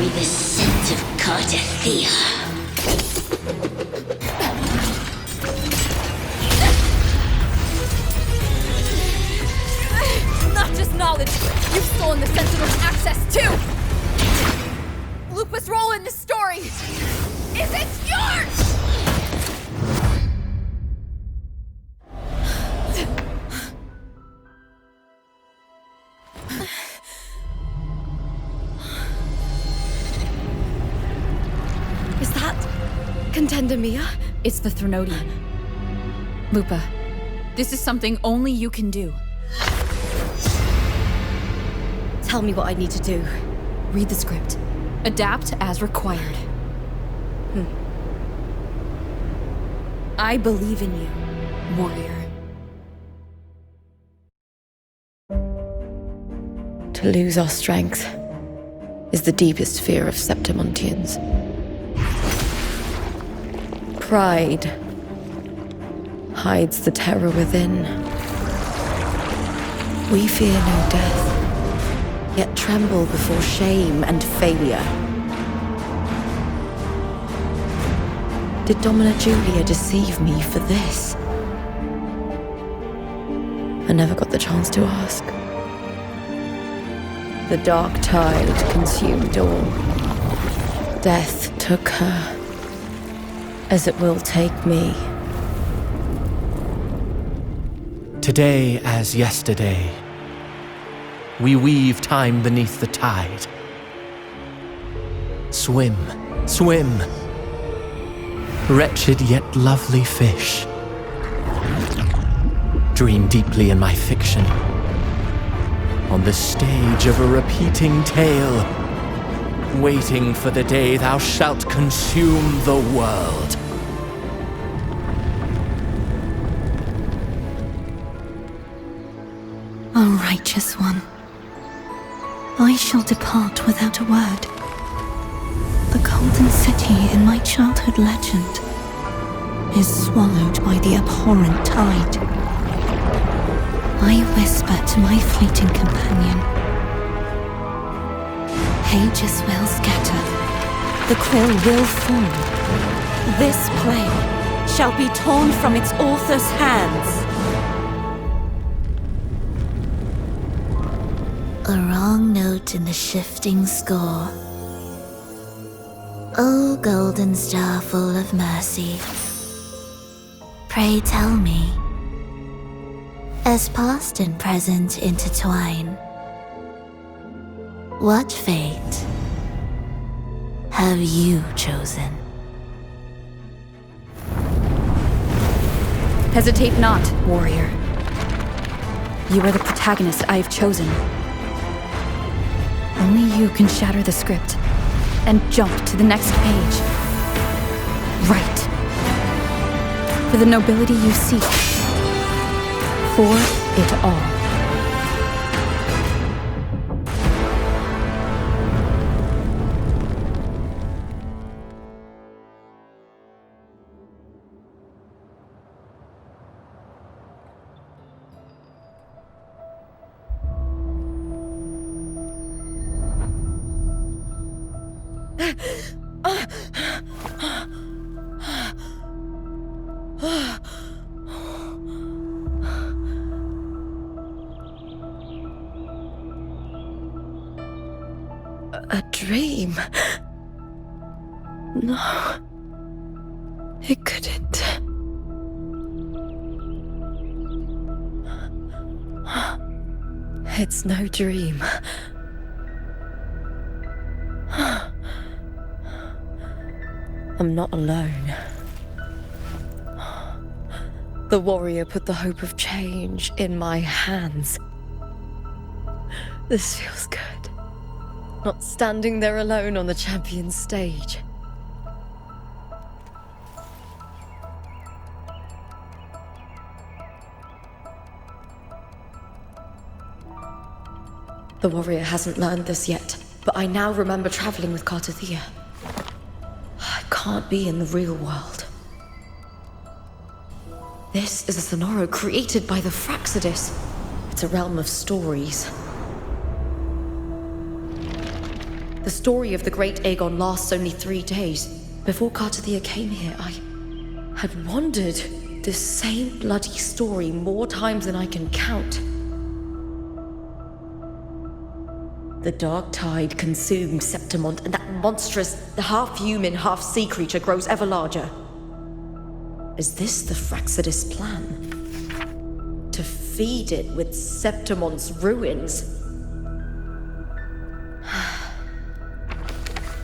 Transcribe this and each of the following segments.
carry the scent of Cardathia. Not just knowledge, you've stolen the Sentinel's access too! Lupus' role in this story isn't yours! Is that Contender Mia? It's the Threnodian. Lupa, this is something only you can do. Tell me what I need to do. Read the script. Adapt as required. I believe in you, warrior. To lose our strength is the deepest fear of Septimontians. Pride hides the terror within. We fear no death, yet tremble before shame and failure. Did Domina Julia deceive me for this? I never got the chance to ask. The dark tide consumed all. Death took her, as it will take me. Today as yesterday, we weave time beneath the tide. Swim, swim, wretched yet lovely fish. Dream deeply in my fiction, on the stage of a repeating tale, waiting for the day thou shalt consume the world. O righteous one, I shall depart without a word. The golden city in my childhood legend is swallowed by the abhorrent tide. I whisper to my fleeting companion. Pages will scatter, the quill will fall. This play shall be torn from its author's hands. A wrong note in the shifting score. O golden star full of mercy, pray tell me, as past and present intertwine, what fate have you chosen? Hesitate not, warrior. You are the protagonist I have chosen. Only you can shatter the script and jump to the next page. Right. For the nobility you seek. For it all. A dream? No. It couldn't. It's no dream. I'm not alone. The warrior put the hope of change in my hands. This feels good. Not standing there alone on the champion's stage. The warrior hasn't learned this yet, but I now remember traveling with Cardathia. I can't be in the real world. This is a Sonoro created by the Fraxidus. It's a realm of stories. The The story of the Great Aegon lasts only 3 days. Before Cartathea came here, I had wandered this same bloody story more times than I can count. The dark tide consumed Septimont, and that monstrous, half-human, half-sea creature grows ever larger. Is this the Fraxidus plan? To feed it with Septimont's ruins?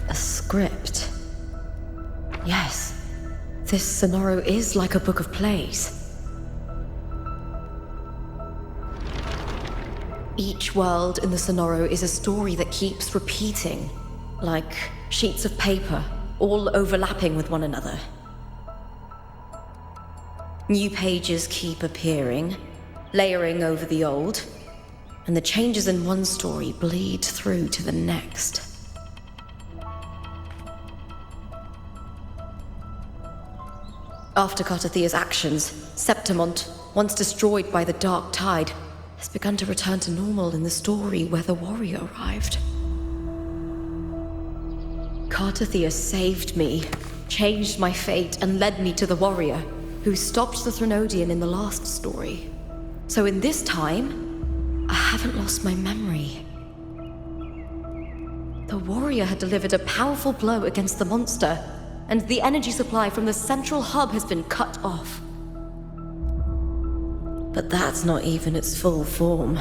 A script. Yes, this Sonoro is like a book of plays. Each world in the Sonoro is a story that keeps repeating, like sheets of paper, all overlapping with one another. New pages keep appearing, layering over the old, and the changes in one story bleed through to the next. After Cartathea's actions, Septimont, once destroyed by the dark tide, has begun to return to normal in the story where the warrior arrived. Cartathea saved me, changed my fate, and led me to the warrior, who stopped the Threnodian in the last story. So in this time, I haven't lost my memory. The warrior had delivered a powerful blow against the monster, and the energy supply from the central hub has been cut off. But that's not even its full form.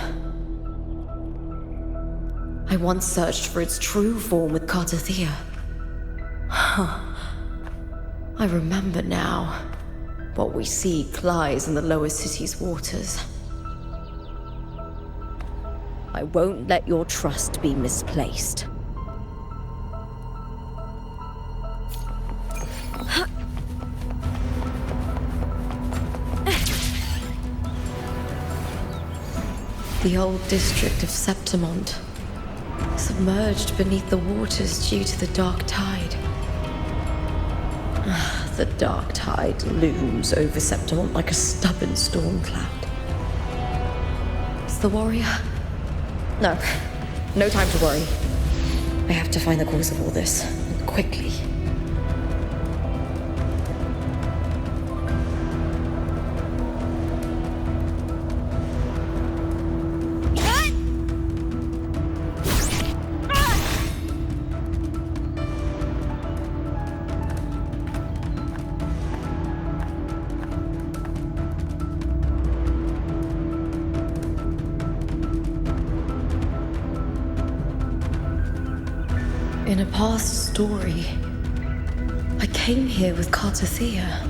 I once searched for its true form with Cartathea. I remember now. What we seek lies in the lower city's waters. I won't let your trust be misplaced. The old district of Septimont, submerged beneath the waters due to the dark tide. The dark tide looms over Septimont like a stubborn storm cloud. Is the warrior? No. No time to worry. I have to find the cause of all this, and quickly. In a past story, I came here with Cartathea.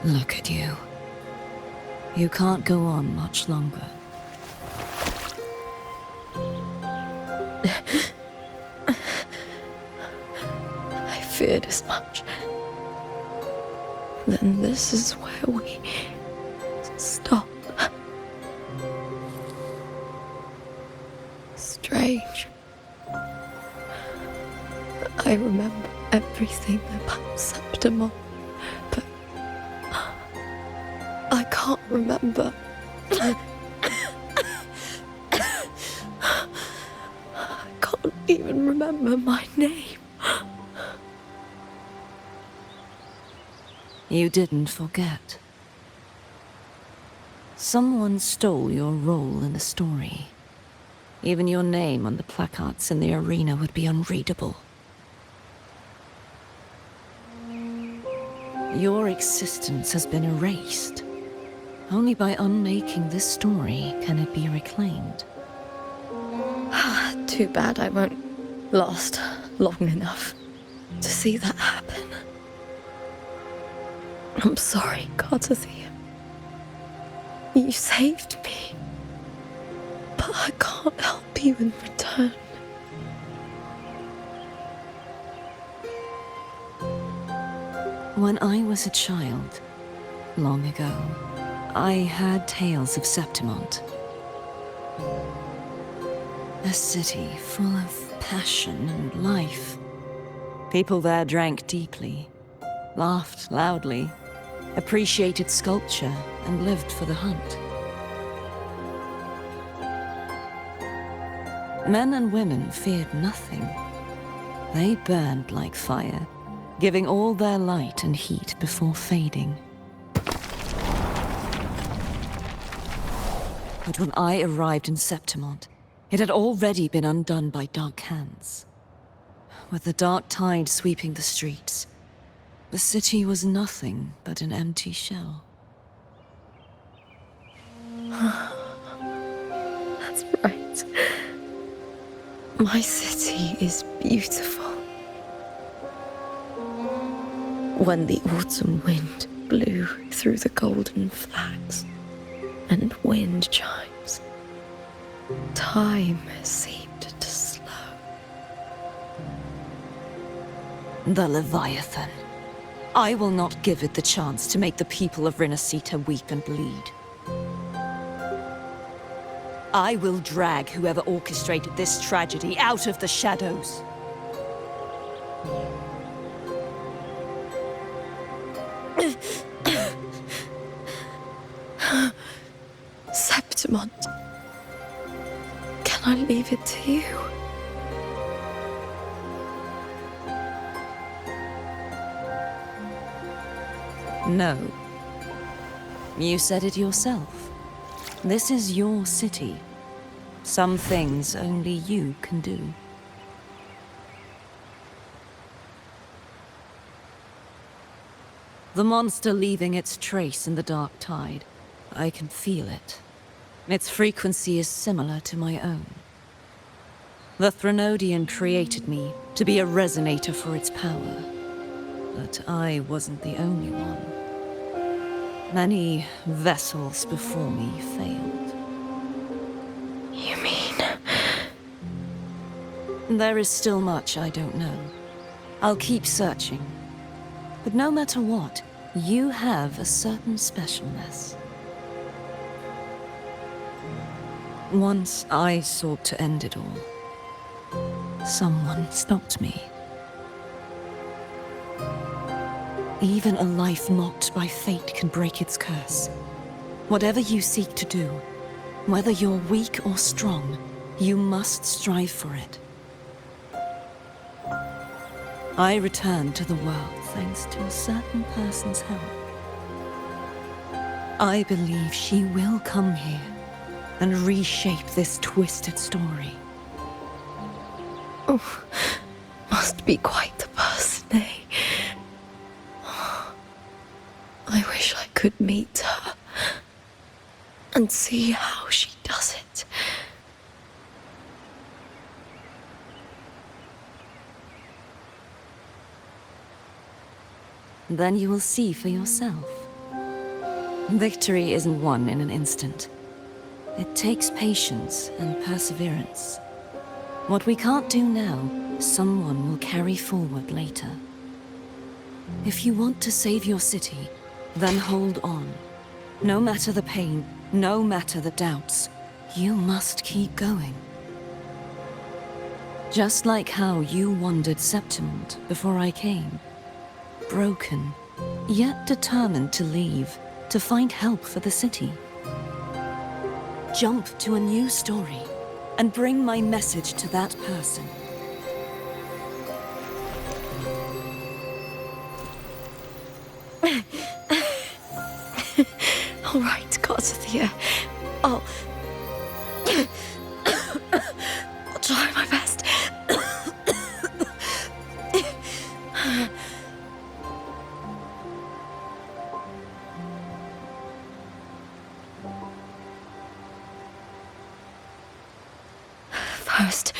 Look at you. You can't go on much longer. I feared as much. Then this is where we stop. Strange. I remember everything about Septimont, but I can't remember. I can't even remember my name. You didn't forget. Someone stole your role in the story. Even your name on the placards in the arena would be unreadable. Your existence has been erased. Only by unmaking this story can it be reclaimed. Too bad I won't last long enough to see that happen. I'm sorry, Gardathia. You saved me. But I can't help you in return. When I was a child, long ago, I heard tales of Septimont. A city full of passion and life. People there drank deeply, laughed loudly, appreciated sculpture, and lived for the hunt. Men and women feared nothing. They burned like fire, giving all their light and heat before fading. But when I arrived in Septimont, it had already been undone by dark hands. With the dark tide sweeping the streets, the city was nothing but an empty shell. That's right. My city is beautiful. When the autumn wind blew through the golden flags and wind chimes, time seemed to slow. The Leviathan. I will not give it the chance to make the people of Rinascita weep and bleed. I will drag whoever orchestrated this tragedy out of the shadows. Septimont, can I leave it to you? No. You said it yourself. This is your city. Some things only you can do. The monster leaving its trace in the dark tide. I can feel it. Its frequency is similar to my own. The Threnodian created me to be a resonator for its power. But I wasn't the only one. Many vessels before me failed. You mean? There is still much I don't know. I'll keep searching. But no matter what, you have a certain specialness. Once I sought to end it all. Someone stopped me. Even a life mocked by fate can break its curse. Whatever you seek to do, whether you're weak or strong, you must strive for it. I returned to the world thanks to a certain person's help. I believe she will come here and reshape this twisted story. Oh, must be quite the person, eh? I wish I could meet her and see how she does it. Then you will see for yourself. Victory isn't won in an instant. It takes patience and perseverance. What we can't do now, someone will carry forward later. If you want to save your city, then hold on. No matter the pain, no matter the doubts, you must keep going. Just like how you wandered Septimont before I came. Broken, yet determined to leave, to find help for the city. Jump to a new story, and bring my message to that person. All right, Gardathia. I'll try my best. First,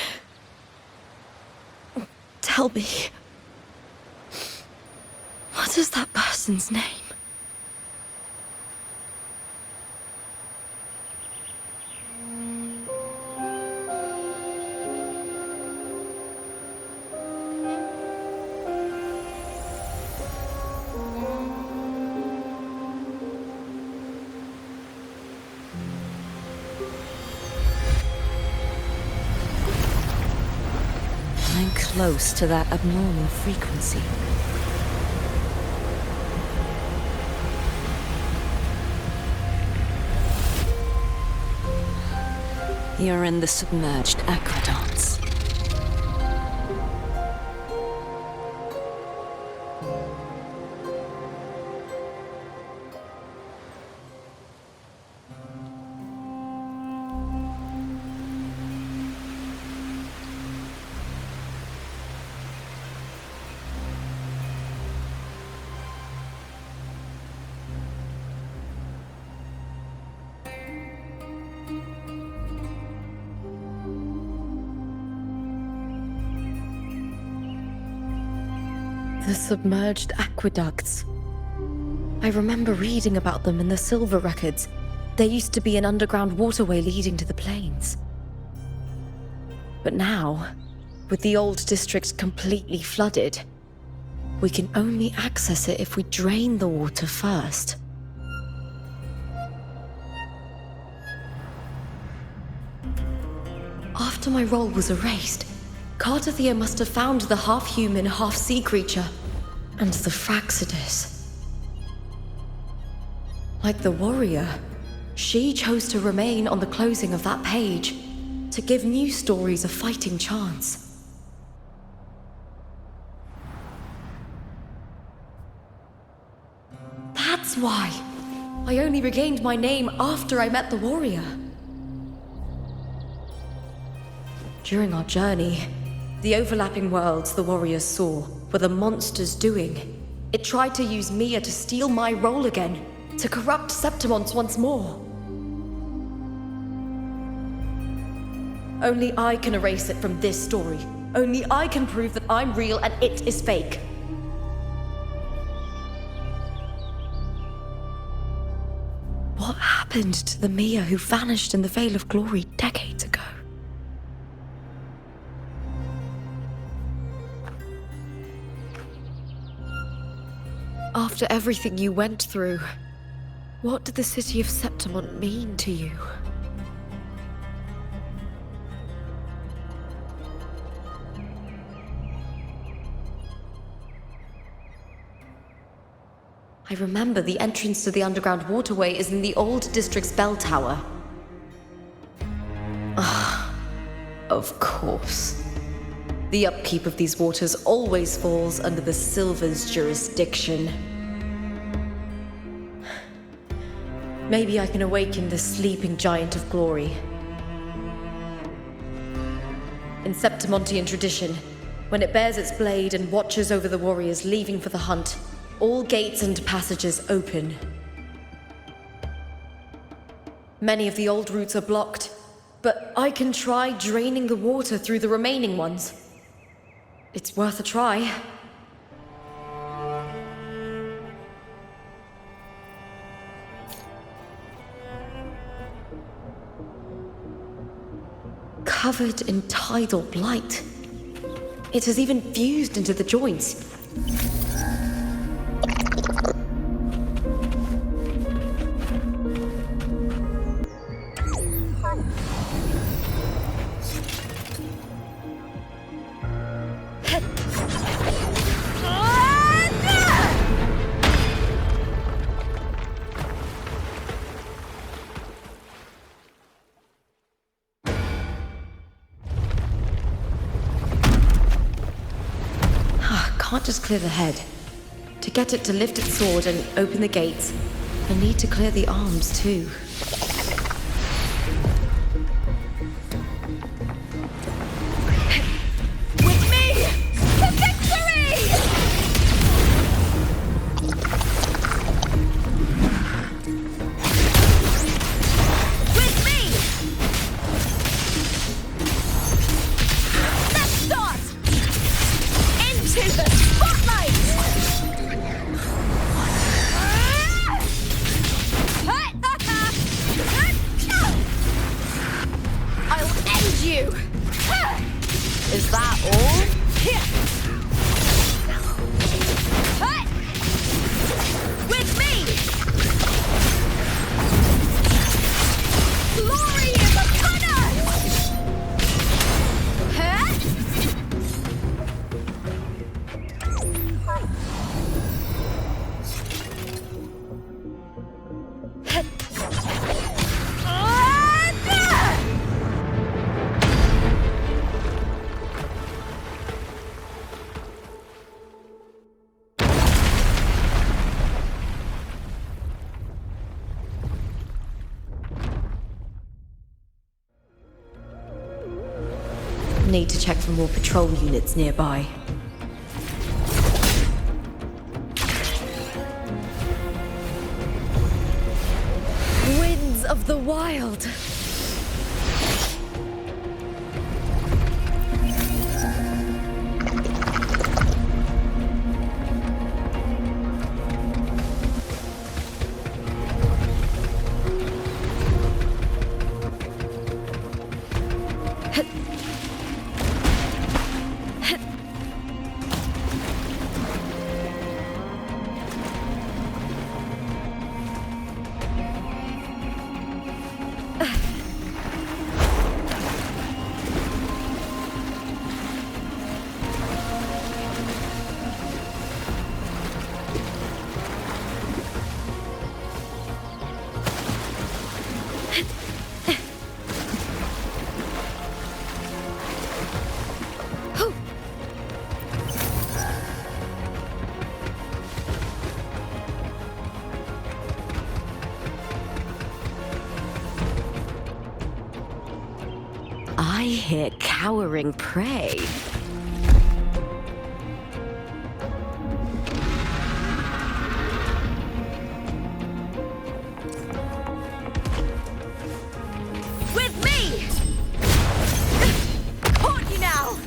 tell me, what is that person's name? I'm close to that abnormal frequency. You're in the submerged aqueducts. The submerged aqueducts. I remember reading about them in the silver records. There used to be an underground waterway leading to the plains. But now, with the old district completely flooded, we can only access it if we drain the water first. After my role was erased, Cartathea must have found the half-human, half-sea creature and the Fraxidus. Like the warrior, she chose to remain on the closing of that page to give new stories a fighting chance. That's why I only regained my name after I met the warrior. During our journey, the overlapping worlds the warriors saw were the monsters doing. It tried to use Mia to steal my role again, to corrupt Septimons once more. Only I can erase it from this story. Only I can prove that I'm real and it is fake. What happened to the Mia who vanished in the Veil of Glory decades ago? After everything you went through, what did the city of Septimont mean to you? I remember the entrance to the underground waterway is in the old district's bell tower. Ah, of course. The upkeep of these waters always falls under the Silver's jurisdiction. Maybe I can awaken the sleeping giant of glory. In Septimontian tradition, when it bears its blade and watches over the warriors leaving for the hunt, all gates and passages open. Many of the old routes are blocked, but I can try draining the water through the remaining ones. It's worth a try. Covered in tidal blight. It has even fused into the joints. Can't just clear the head. To get it to lift its sword and open the gates, I need to clear the arms too. With me! To victory! With me! Is that all? Hut! With me! Glory is upon us! Huh? Need to check for more patrol units nearby. Winds of the wild. I hear cowering prey. With me! Caught you now!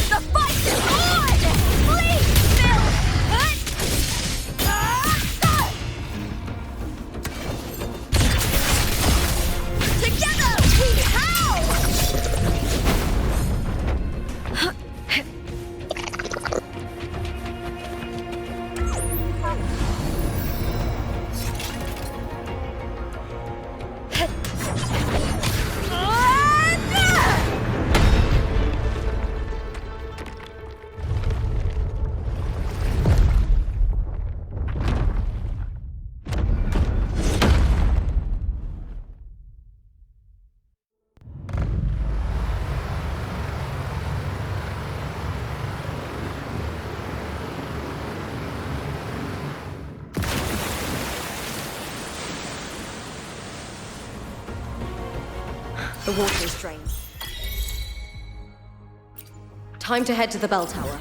The fight is on! Please, Phil! Together we howl! The water is drained. Time to head to the bell tower.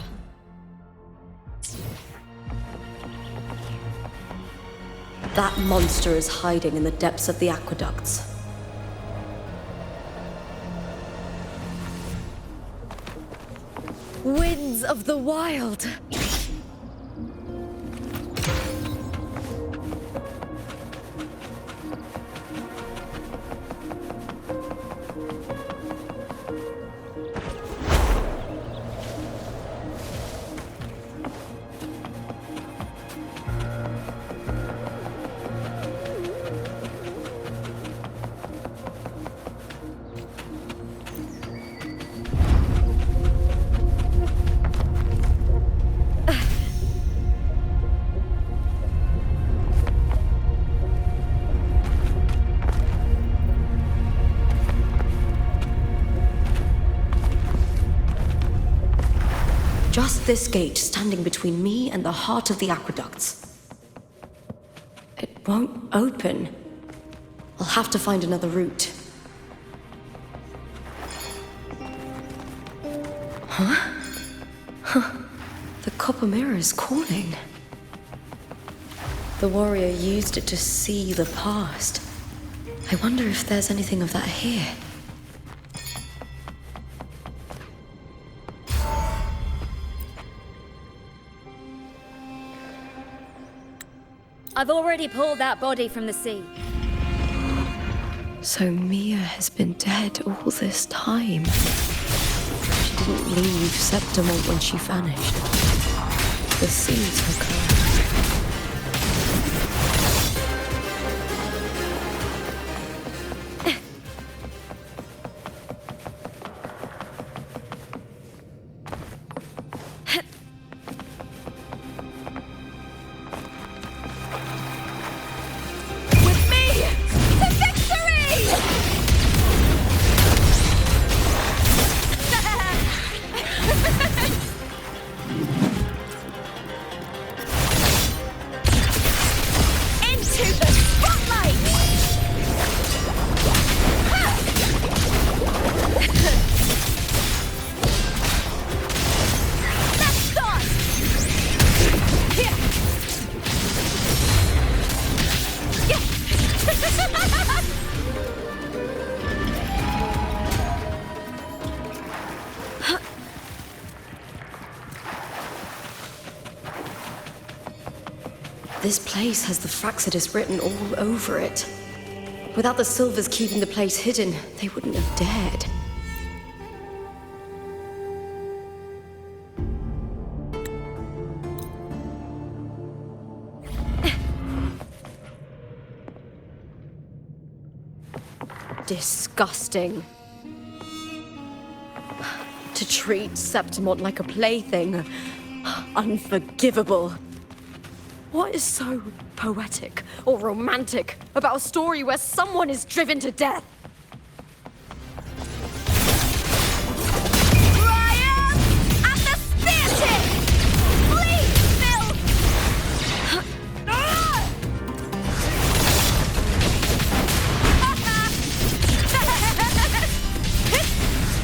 That monster is hiding in the depths of the aqueducts. Winds of the wild. Just this gate standing between me and the heart of the aqueducts. It won't open. I'll have to find another route. The copper mirror is calling. The warrior used it to see the past. I wonder if there's anything of that here. I've already pulled that body from the sea. So Mia has been dead all this time. She didn't leave Septimont when she vanished. The sea took her. This place has the Fractsidus written all over it. Without the Silvers keeping the place hidden, they wouldn't have dared. Disgusting. To treat Septimont like a plaything. Unforgivable. What is so poetic or romantic about a story where someone is driven to death? Ryan! At the spear tip! Please, Phil!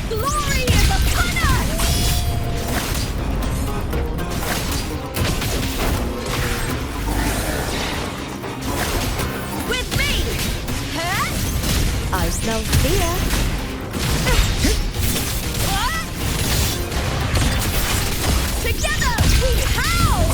Glory is upon us! I smell fear. Together we howl!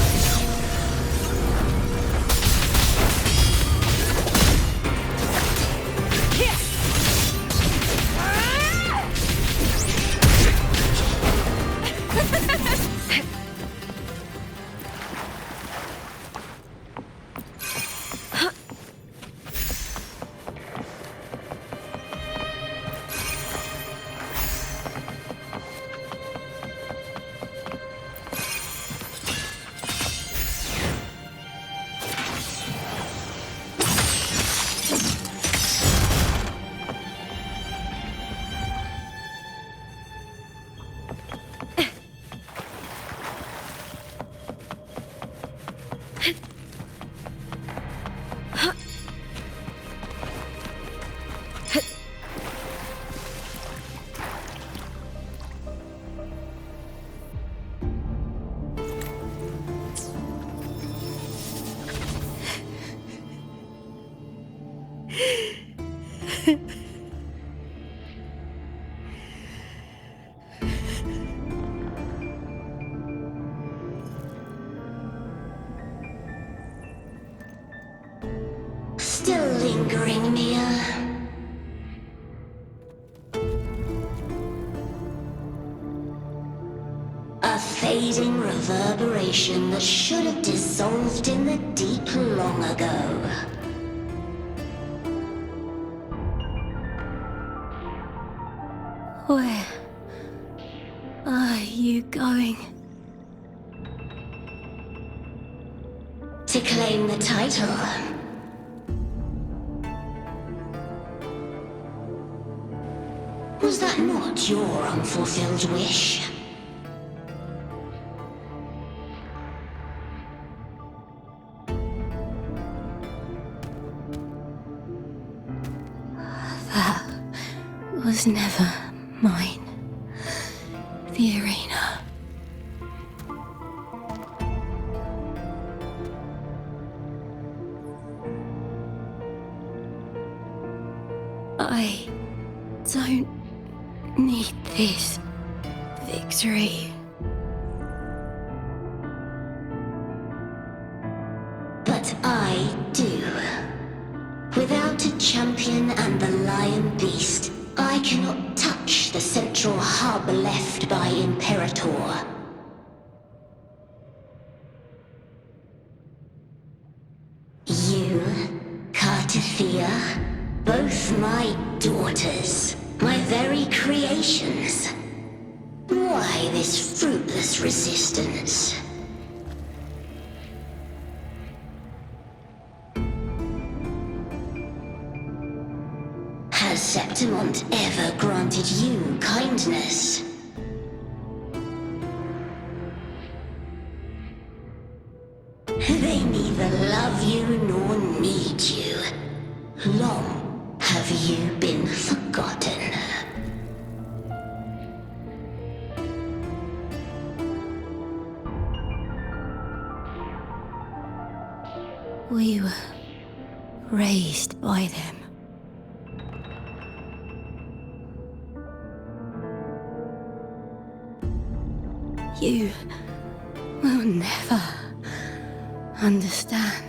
Still lingering, Mia. A fading reverberation that should have dissolved in the deep long ago. Where are you going? To claim the title. Was that not your unfulfilled wish? That was never mine. The arena. I don't need this victory. But I do. Without a champion and the light beast, I cannot touch the central hub left by Imperator. You, Cartathea, both my daughters, my very creations. Why this fruitless resistance? Has Septimont ever granted you kindness? They neither love you nor need you. Long have you been forgotten. We were raised by them. You will never understand.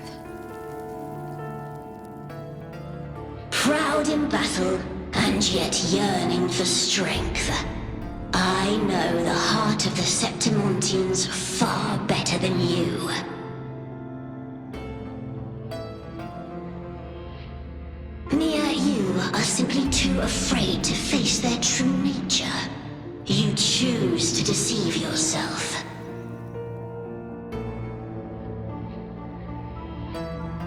Proud in battle, and yet yearning for strength. I know the heart of the Septimontians far better than you. Mia, you are simply too afraid to face their true nature. You choose to deceive yourself.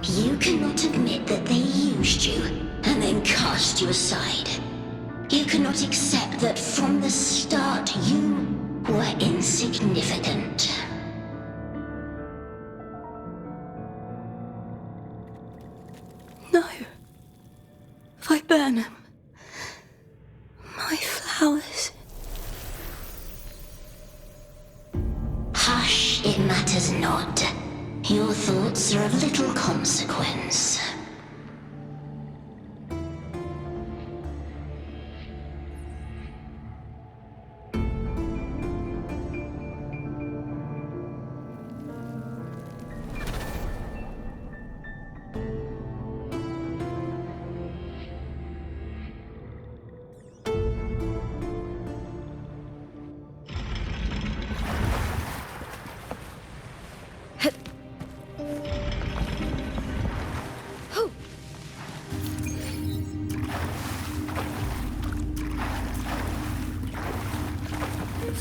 You cannot admit that they used you and then cast you aside. You cannot accept that from the start you were insignificant. No. Viburnum. My flowers. Hush, it matters not. Your thoughts are of little consequence.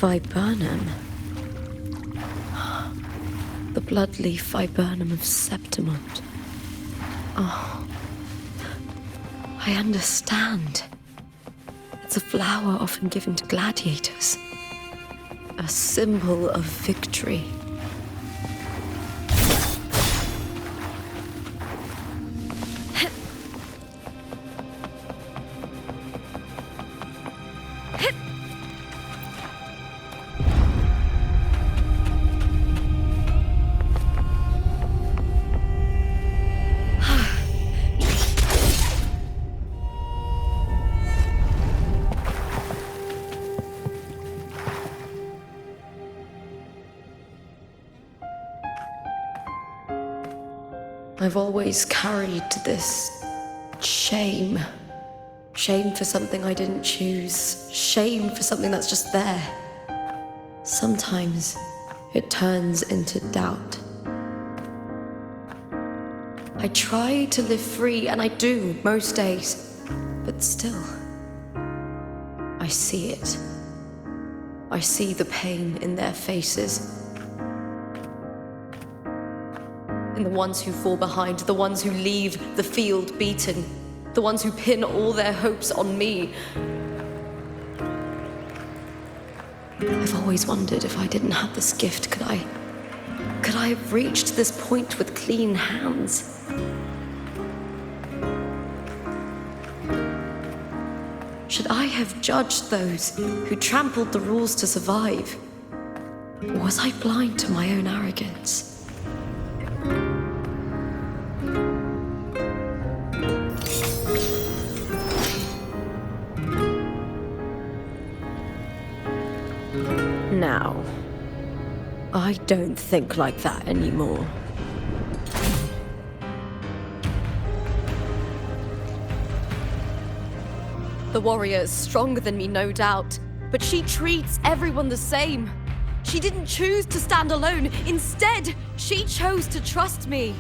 Viburnum. The bloodleaf viburnum of Septimont. Oh. I understand. It's a flower often given to gladiators. A symbol of victory. I've always carried this shame. Shame for something I didn't choose. Shame for something that's just there. Sometimes it turns into doubt. I try to live free, and I do most days. But still, I see it. I see the pain in their faces. In the ones who fall behind, the ones who leave the field beaten, the ones who pin all their hopes on me. I've always wondered if I didn't have this gift, could I have reached this point with clean hands? Should I have judged those who trampled the rules to survive? Or was I blind to my own arrogance? Now, I don't think like that anymore. The warrior is stronger than me, no doubt, but she treats everyone the same. She didn't choose to stand alone. Instead, she chose to trust me.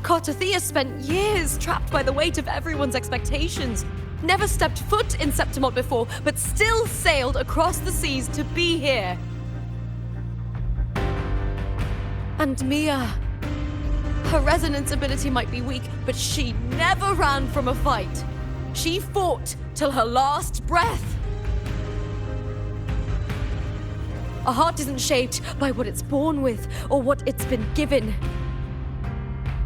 Cartothea spent years trapped by the weight of everyone's expectations. Never stepped foot in Septimont before, but still sailed across the seas to be here. And Mia, her resonance ability might be weak, but she never ran from a fight. She fought till her last breath. A heart isn't shaped by what it's born with or what it's been given.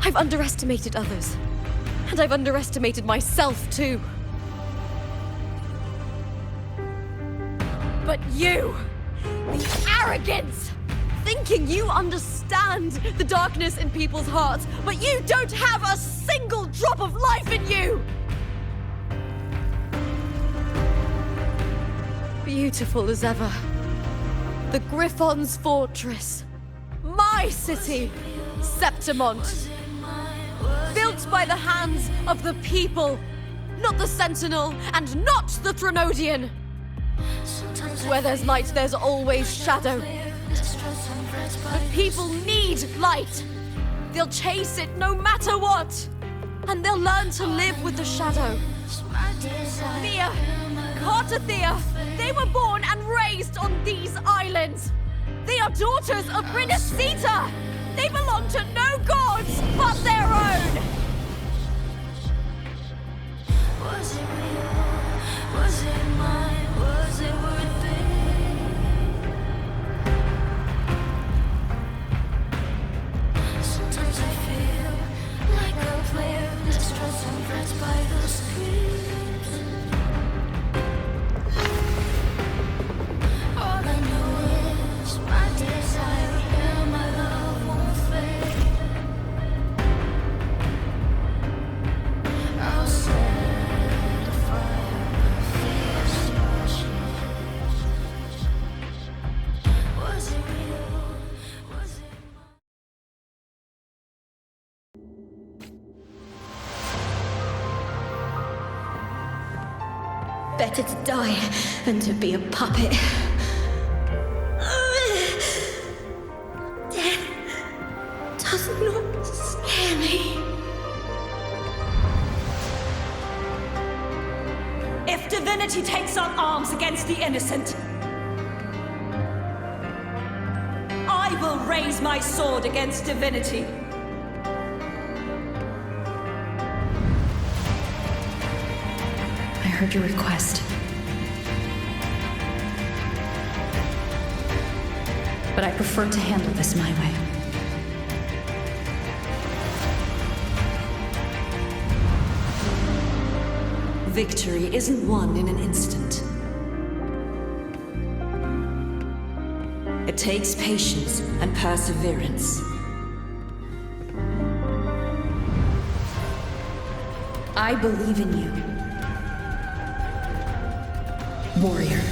I've underestimated others, and I've underestimated myself too. But you, the arrogance! Thinking you understand the darkness in people's hearts, but you don't have a single drop of life in you! Beautiful as ever. The Griffon's fortress. My city, Septimont. Built by the hands of the people, not the Sentinel and not the Threnodian. Where there's light, there's always shadow. But people need light. They'll chase it no matter what. And they'll learn to live with the shadow. Mia, Cartothea, they were born and raised on these islands. They are daughters of Renacita. They belong to no gods but their own. Was it real? Was it mine? Was it worth it? Sometimes I feel like a player that's stressed and frets by the screens. All I know is my desire and my love won't fade. I'll set a fire, fierce. Was it real? Was it mine? Better to die than to be a puppet. Death does not scare me. If divinity takes up arms against the innocent, I will raise my sword against divinity. I heard your request. But I prefer to handle this my way. Victory isn't won in an instant. It takes patience and perseverance. I believe in you, warrior.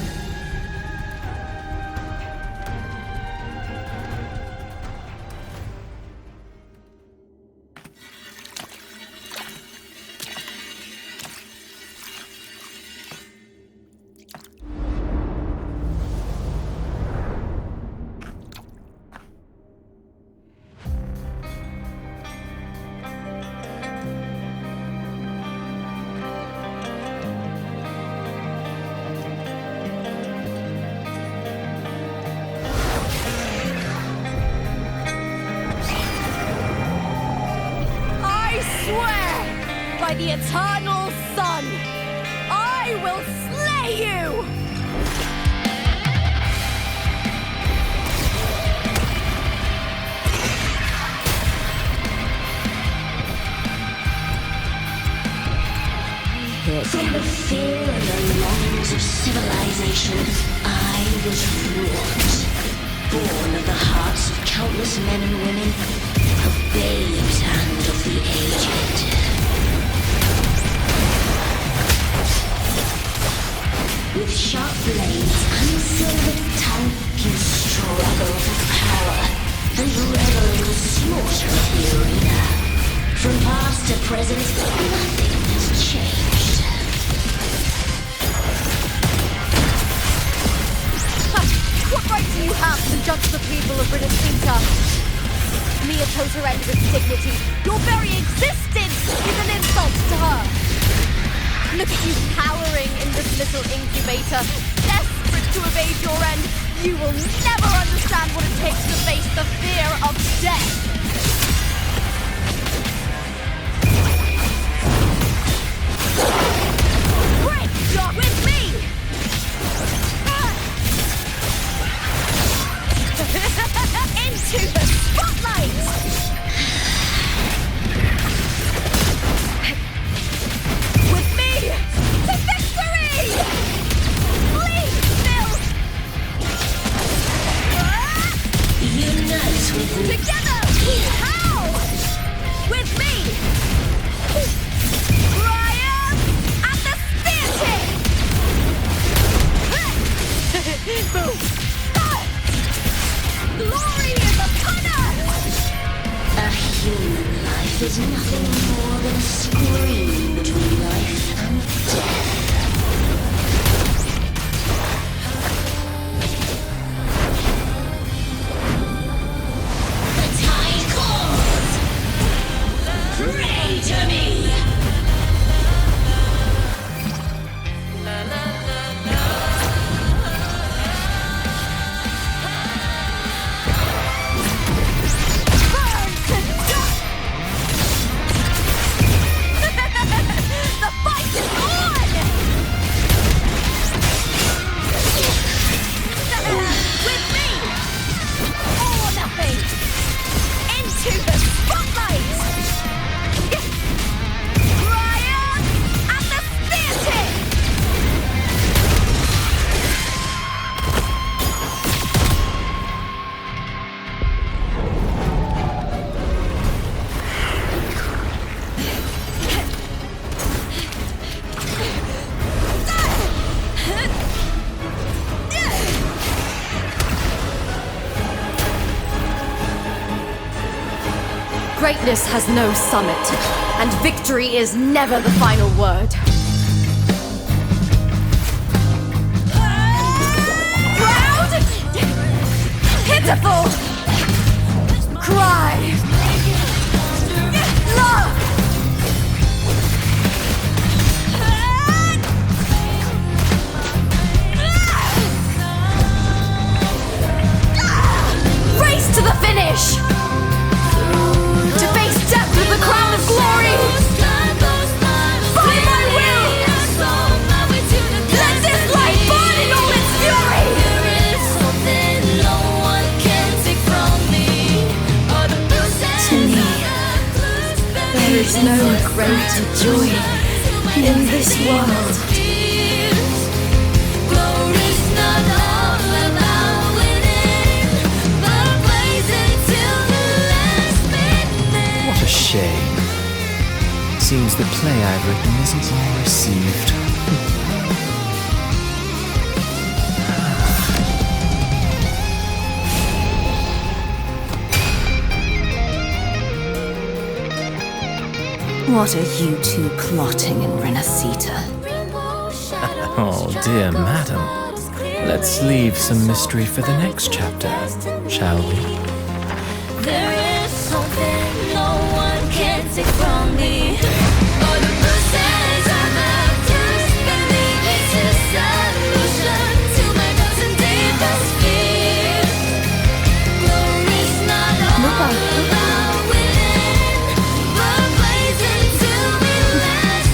By the eternal sun, I will slay you! From the fear and the longings of civilization, I was wrought. Born of the hearts of countless men and women, of babes and of the aged. With sharp blades and silvered tongue, you struggle for power and revel in the slaughter of the arena. From past to present, nothing has changed. people of Renacita. Mia chose her end with dignity. Your very existence is an insult to her. Look at you cowering in this little incubator, desperate to evade your end. You will never understand what it takes to face the fear of death. Break dog with me! Into the spotlight! With me to victory! Please, Phil! Unite with me. Together! How? With me! Ryan at the spear tip! Boom! Glory is upon us! A human life is nothing more than a screen between life and death. The tide calls! Pray to me! Greatness has no summit, and victory is never the final word. Proud! Pitiful! Cry! Love! Race to the finish! To face death with the crown of glory! By my will! Let this light burn in all its fury! To me, There is no greater joy in this world. What a shame. Seems the play I've written isn't well received. what are you two plotting in Renacita? Oh, dear madam. Let's leave some mystery for the next chapter, shall we? There is something no one can take from me. All the bruises I have just beneath this is solution to my dozen deepest fears. Glory's not all about winning, but blazing till we last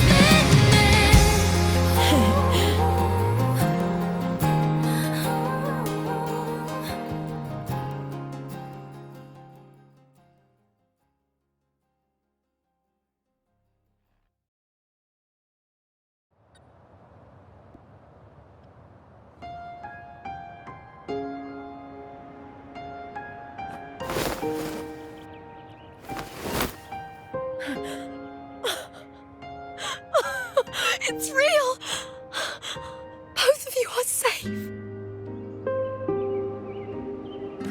It's real! Both of you are safe!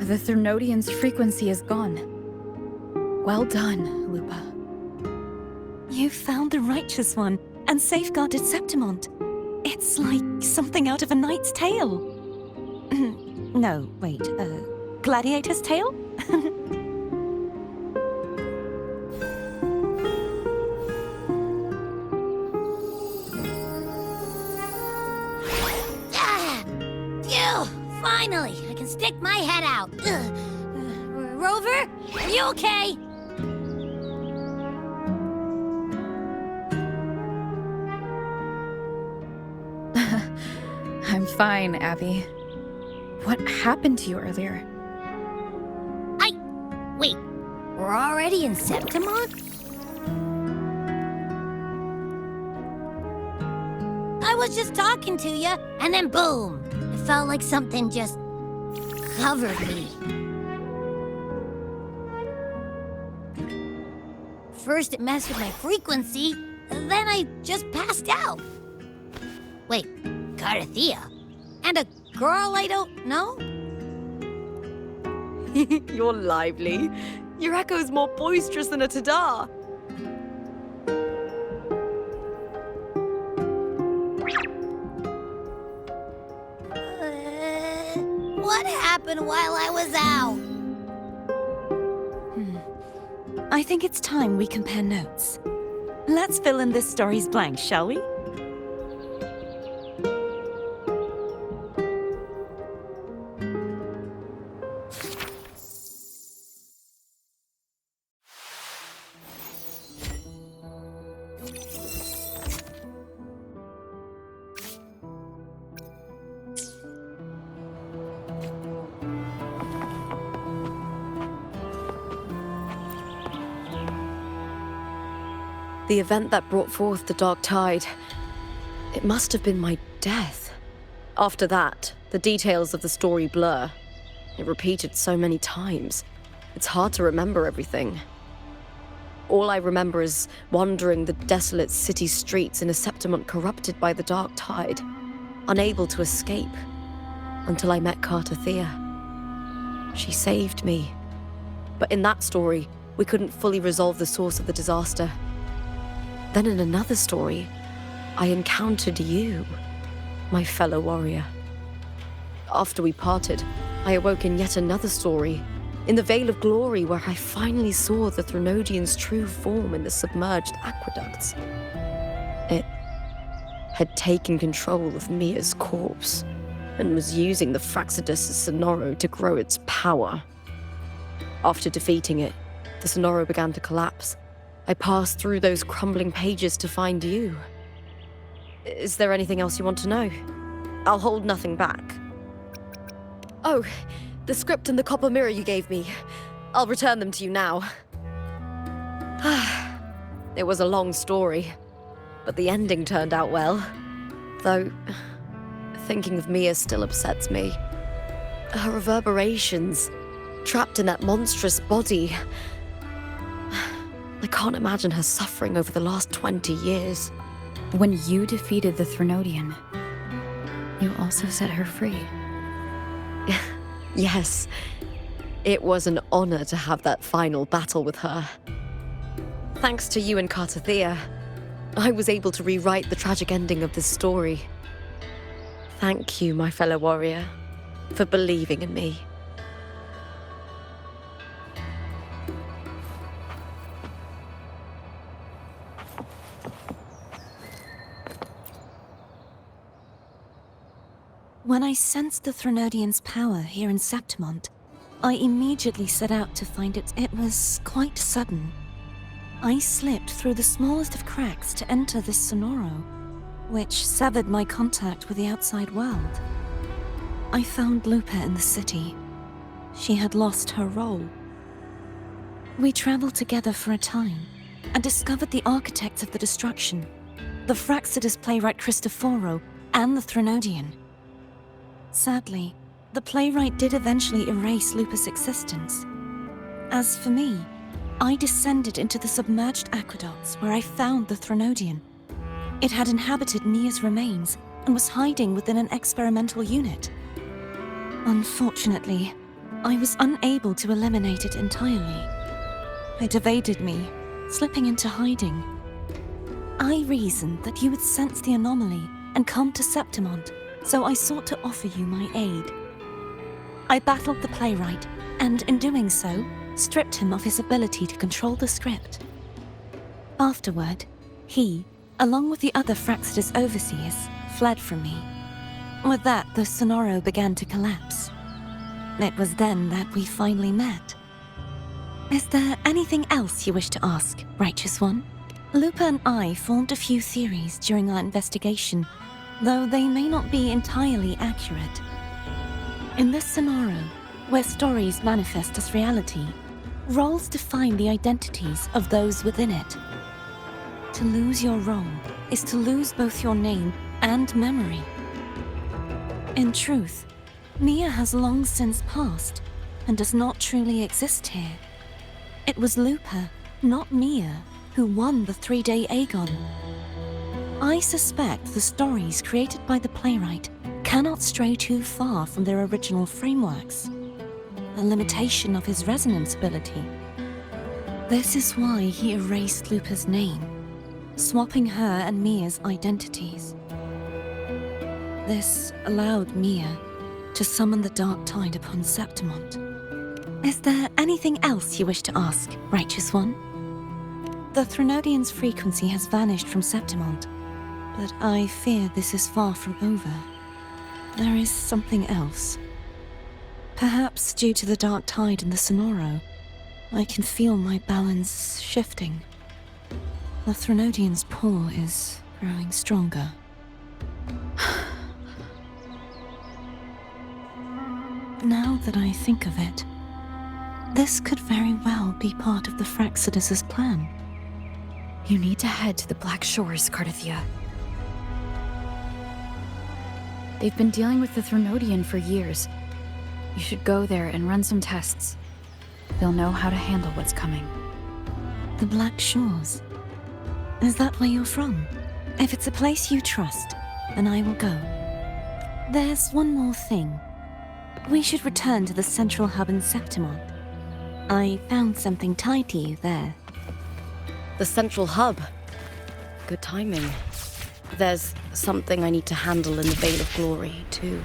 The Threnodian's frequency is gone. Well done, Lupa. You found the righteous one and safeguarded Septimont. It's like something out of a knight's tale. No, wait, gladiator's tale? Ah! Phew! Finally, I can stick my head out. Rover, are you okay? I'm fine, Abby. What happened to you earlier? Wait, we're already in Septimont? I was just talking to you, and then boom! It felt like something just covered me. First it messed with my frequency, and then I just passed out. Wait, Carthea? And a girl I don't know? You're lively. Your echo's more boisterous than a tada. What happened while I was out? I think it's time we compare notes. Let's fill in this story's blanks, shall we? The event that brought forth the dark tide, it must have been my death. After that, the details of the story blur. It repeated so many times. It's hard to remember everything. All I remember is wandering the desolate city streets in a Septimont corrupted by the dark tide, unable to escape, until I met Carthea. She saved me. But in that story, we couldn't fully resolve the source of the disaster. Then in another story, I encountered you, my fellow warrior. After we parted, I awoke in yet another story, in the Vale of Glory, where I finally saw the Threnodian's true form in the submerged aqueducts. It had taken control of Mia's corpse, and was using the Fraxidus Sonoro to grow its power. After defeating it, the Sonoro began to collapse. I passed through those crumbling pages to find you. Is there anything else you want to know? I'll hold nothing back. Oh, the script and the copper mirror you gave me. I'll return them to you now. It was a long story, but the ending turned out well. Though, thinking of Mia still upsets me. Her reverberations, trapped in that monstrous body. I can't imagine her suffering over the last 20 years. When you defeated the Threnodian, you also set her free. Yes, it was an honor to have that final battle with her. Thanks to you and Carthea, I was able to rewrite the tragic ending of this story. Thank you, my fellow warrior, for believing in me. When I sensed the Threnodian's power here in Septimont, I immediately set out to find it. It was quite sudden. I slipped through the smallest of cracks to enter this Sonoro, which severed my contact with the outside world. I found Lupa in the city. She had lost her role. We traveled together for a time and discovered the architects of the destruction, the Fraxidus playwright Cristoforo and the Threnodian. Sadly, the playwright did eventually erase Lupa's existence. As for me, I descended into the submerged aqueducts where I found the Threnodian. It had inhabited Nia's remains and was hiding within an experimental unit. Unfortunately, I was unable to eliminate it entirely. It evaded me, slipping into hiding. I reasoned that you would sense the anomaly and come to Septimont, so I sought to offer you my aid. I battled the playwright, and in doing so, stripped him of his ability to control the script. Afterward, he, along with the other Fraxidus overseers, fled from me. With that, the Sonoro began to collapse. It was then that we finally met. Is there anything else you wish to ask, Righteous One? Lupa and I formed a few theories during our investigation, though they may not be entirely accurate. In this Sonoro, where stories manifest as reality, roles define the identities of those within it. To lose your role is to lose both your name and memory. In truth, Mia has long since passed and does not truly exist here. It was Lupa, not Mia, who won the 3-day Aegon. I suspect the stories created by the playwright cannot stray too far from their original frameworks, a limitation of his resonance ability. This is why he erased Lupa's name, swapping her and Mia's identities. This allowed Mia to summon the Dark Tide upon Septimont. Is there anything else you wish to ask, Righteous One? The Threnodian's frequency has vanished from Septimont, but I fear this is far from over. There is something else. Perhaps due to the Dark Tide in the Sonoro, I can feel my balance shifting. The Threnodian's pull is growing stronger. Now that I think of it, this could very well be part of the Fraxidus' plan. You need to head to the Black Shores, Cardathia. They've been dealing with the Threnodian for years. You should go there and run some tests. They'll know how to handle what's coming. The Black Shores? Is that where you're from? If it's a place you trust, then I will go. There's one more thing. We should return to the central hub in Septimont. I found something tied to you there. The central hub. Good timing. There's something I need to handle in the Veil of Glory, too.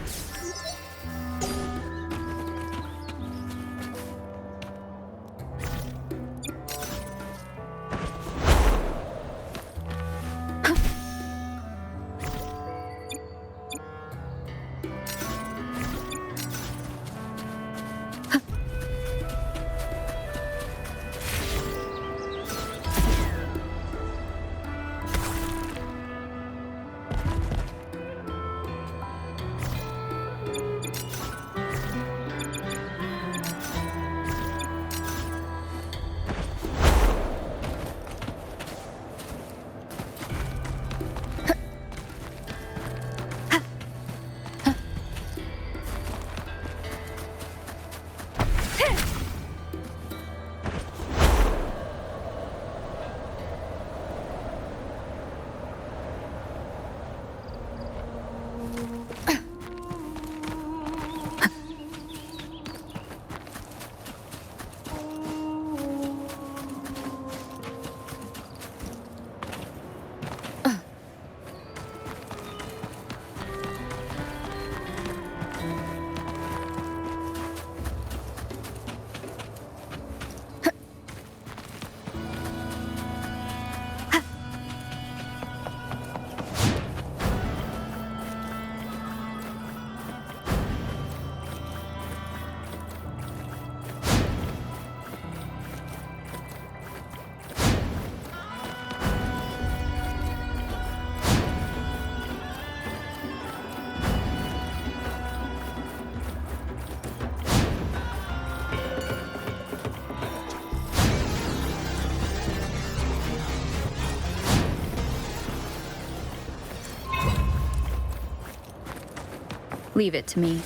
Leave it to me.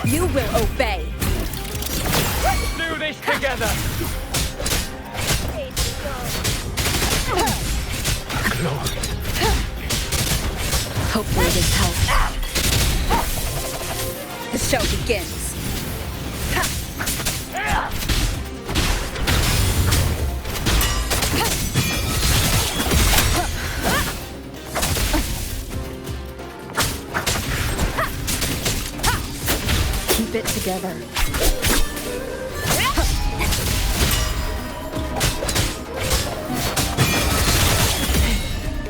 You will obey. Let's do this together! Glory. Hopefully this helps. The show begins. Keep bit together.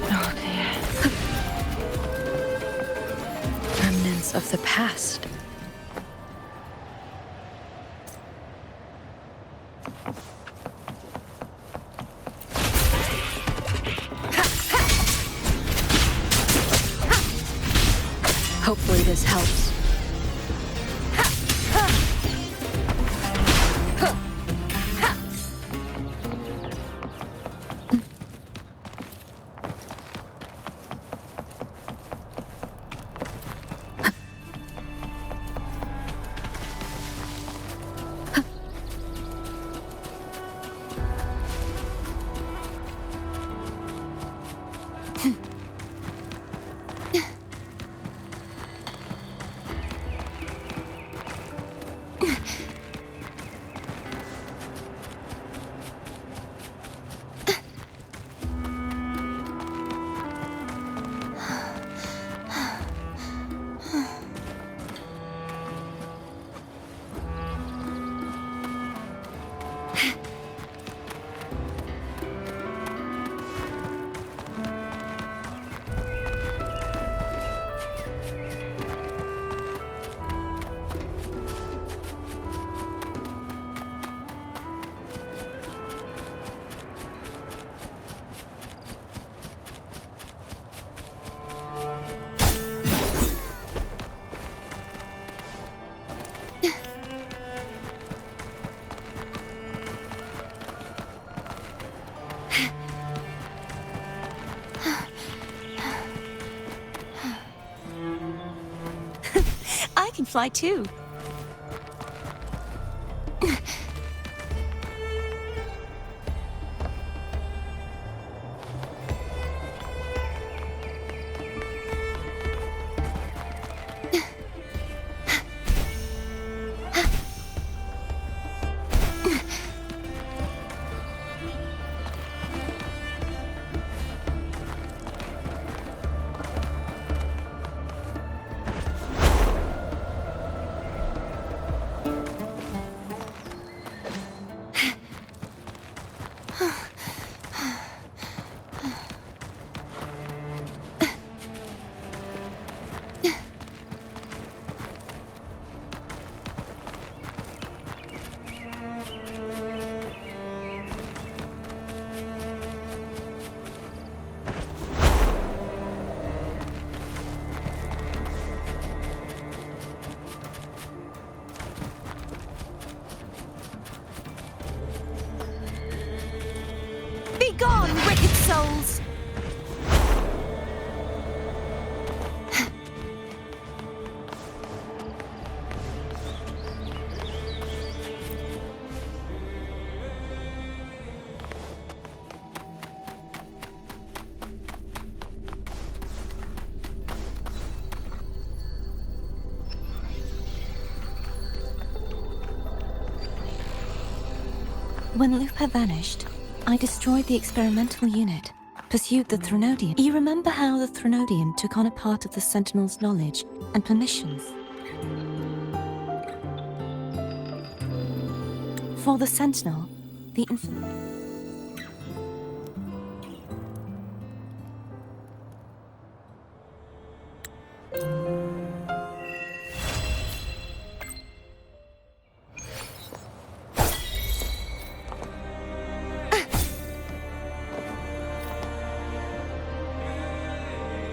Oh dear. Remnants of the past. Hopefully this helps. I can fly too. Be gone, wicked souls! When Lupa vanished, I destroyed the experimental unit, pursued the Threnodian. You remember how the Threnodian took on a part of the Sentinel's knowledge and permissions? For the Sentinel, the